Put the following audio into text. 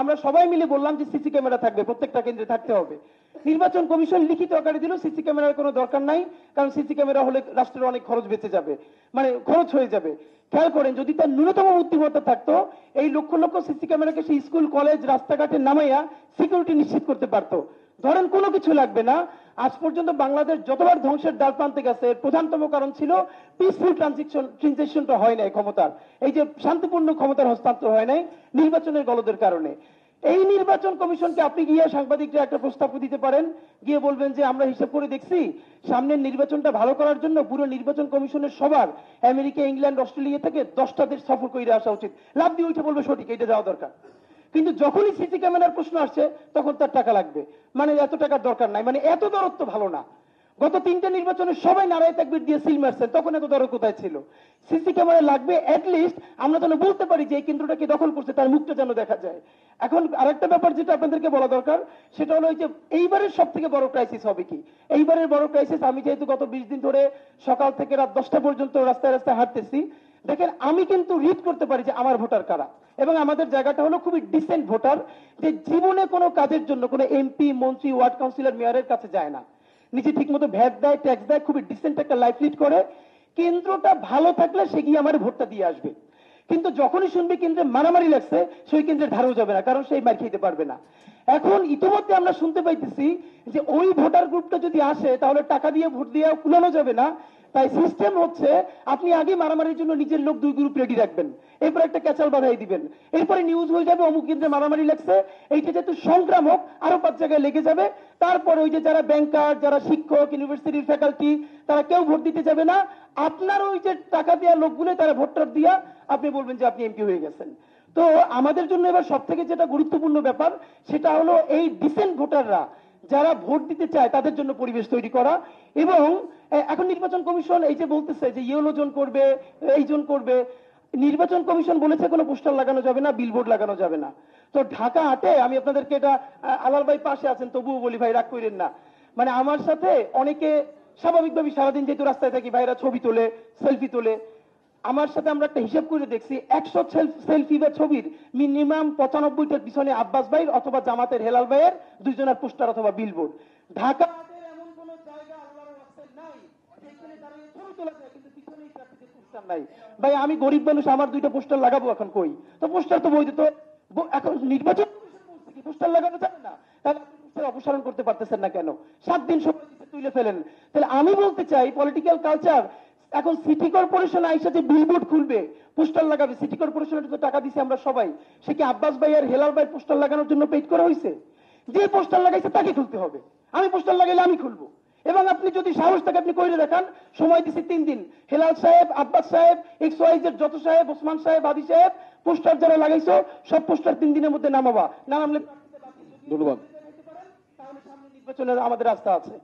আমরা সবাই মিলে বললাম যে সিসি ক্যামেরা থাকবে, প্রত্যেকটা কেন্দ্রে থাকতে হবে। নির্বাচন কমিশন লিখিত আকারে দিল সিসি ক্যামেরার কোনো দরকার নাই, কারণ সিসি ক্যামেরা হলে রাষ্ট্রের অনেক খরচ বেঁচে যাবে, মানে খরচ হয়ে যাবে। খেয়াল করেন, যদি তার ন্যূনতম বুদ্ধিমত্তা থাকতো, এই লক্ষ লক্ষ সিসি ক্যামেরাকে সেই স্কুল কলেজ রাস্তাঘাটে নামাইয়া সিকিউরিটি নিশ্চিত করতে পারতো। ধরেন কোনো কিছু লাগবে না। আজ পর্যন্ত বাংলাদেশ যতবার ধ্বংসের দ্বার প্রান্তে গেছে, প্রধানতম কারণ ছিল পিসফুল ট্রানজিশনটা হয় নাই ক্ষমতার, এই যে শান্তিপূর্ণ ক্ষমতার হস্তান্তর হয় নাই নির্বাচনের গলদের কারণে। এই নির্বাচন কমিশনকে আপনি গিয়ে সাংবাদিকরা একটা প্রস্তাব দিতে পারেন, গিয়ে বলবেন যে আমরা হিসাব করে দেখছি সামনের নির্বাচনটা ভালো করার জন্য পুরো নির্বাচন কমিশনের সবার আমেরিকা, ইংল্যান্ড, অস্ট্রেলিয়া থেকে 10টা দেশ সফর করে আসা উচিত। লাভ দিয়ে উঠে বলবে সঠিক, এটা যাওয়া দরকার। কিন্তু যখনই সিসি ক্যামেরার প্রশ্ন আসছে তখন তার টাকা লাগবে, মানে এত টাকার দরকার নাই, মানে এত দরদ তো ভালো না। গত 3টে নির্বাচনে সবাই নারায় তাকবীর দিয়ে সিল মারছেন, তখন এত দরদ কোথায় ছিল? সিসি ক্যামেরা লাগবে, অ্যাটলিস্ট আমরা যেন বলতে পারি যে এই কেন্দ্রটাকে দখল করছে, তার মুখটা যেন দেখা যায়। এখন আরেকটা ব্যাপার যেটা আপনাদেরকে বলা দরকার, সেটা হলো যে এইবারের সব থেকে বড় ক্রাইসিস হবে কি? এইবারের বড় ক্রাইসিস, আমি যেহেতু গত 20 দিন ধরে সকাল থেকে রাত 10টা পর্যন্ত রাস্তায় রাস্তায় হাঁটতেছি, দেখেন আমি কিন্তু রিড করতে পারি যে আমার ভোটার কারা। এবং আমাদের জায়গাটা হলো খুবই ডিসেন্ট ভোটার, যে জীবনে কোনো কাজের জন্য কোনো এমপি, মন্ত্রী, ওয়ার্ড কাউন্সিলর, মেয়রের কাছে যায় না, নিজে ঠিক মতো ভ্যাট দেয়, ট্যাক্স দেয়, খুবই ডিসেন্ট একটা লাইফ লিড করে। কেন্দ্রটা ভালো থাকলে সে গিয়ে আমার ভোটটা দিয়ে আসবে। কিন্তু যখনই শুনবে কেন্দ্রে মারামারি লাগছে, সেই কেন্দ্রে ধারও যাবে না, কারণ সেই মার খেতে পারবে না। এখন ইতিমধ্যে আমরা শুনতে পাইতেছি যে ওই ভোটার গ্রুপটা যদি আসে তাহলে টাকা দিয়ে ভোট দিয়ে কুলানো যাবে না। তাই সিস্টেম হচ্ছে আপনি আগে মারামারির জন্য নিজের লোক 2 গ্রুপ রেডি রাখবেন, এরপর একটা ক্যাচাল বাঁধাই দিবেন, এরপরে নিউজ হয়ে যাবে অমুক কেন্দ্রে মারামারি লাগছে, এইটা যেহেতু সংক্রামক আরো 5 জায়গায় লেগে যাবে। তারপরে ওই যে যারা ব্যাংকার, যারা শিক্ষক, ইউনিভার্সিটির ফ্যাকাল্টি, তারা কেউ ভোট দিতে যাবে না। আপনার ওই যে টাকা দেওয়া লোকগুলো তারা ভোটটা দিয়া আপনি বলবেন যে আপনি এমপি হয়ে গেছেন। তো আমাদের জন্য এবার সব থেকে যেটা গুরুত্বপূর্ণ ব্যাপার, সেটা হলো এই ডিসেন্ট ভোটাররা যারা ভোট দিতে চায় তাদের জন্য পরিবেশ তৈরি করা। এবং এখন নির্বাচন কমিশন এই যে বলতেছে যে ইয়েলো জোন করবে, এই জোন করবে, নির্বাচন কমিশন বলেছে কোনো পোস্টার লাগানো যাবে না, বিলবোর্ড লাগানো যাবে না। তো ঢাকা 8-এ আমি আপনাদেরকে এটা, আলাল ভাই পাশে আছেন তবুও বলি ভাই রাগ করেন না, মানে আমার সাথে অনেকে স্বাভাবিকভাবে সারাদিন যেহেতু রাস্তায় থাকি ভাইরা ছবি তোলে, সেলফি তোলে, আমার সাথে আমরা একটা হিসাব করে দেখছি 100 সেলফি বা ছবির মিনিমাম 95টার পিছনে আব্বাস ভাইয়ের অথবা জামাতের হেলাল ভাইয়ের 2জনের পোস্টার অথবা বিলবোর্ড। ঢাকা এমন কোন জায়গা আল্লাহর রাস্তায় নাই যেখানে দাঁড়িয়ে ছবি তোলা যায় কিন্তু পিছনেই ট্রাফিকের পোস্টার নাই। ভাই আমি গরিব মানুষ, আমার 2টা পোস্টার লাগাবো এখন কই? তো পোস্টার তো বই দিত, এখন নির্বাচন কি পোস্টার লাগানো যাবে না? তাহলে পোস্টার অপসারণ করতে পারতেছেন না কেন? 7 দিন সময় তুলে ফেলেন। তাহলে আমি বলতে চাই পলিটিক্যাল কালচার, এখন সিটি কর্পোরেশন আইসা যে বিলবোর্ড খুলবে, পোস্টার লাগাবে, সিটি কর্পোরেশনের তো টাকা দিছি আমরা সবাই, সে কি আব্বাস ভাই আর হেলাল ভাই পোস্টার লাগানোর জন্য পেইড করা হয়েছে? যে পোস্টার লাগাইছে তাকে খুলতে হবে, আমি পোস্টার লাগাইলে আমি খুলবো। এবং আপনি যদি সাহস থাকে আপনি কইরে দেখান, সময় দিছি 3 দিন, হেলাল সাহেব, আব্বাস সাহেব, XYZ যত সাহেব, ওসমান সাহেব, আদি সাহেব, পোস্টার যারা লাগাইছো সব পোস্টার 3 দিনের মধ্যে নামাবা, না নামলে ধন্যবাদ। তাহলে সামনে নির্বাচনের আমাদের রাস্তা আছে।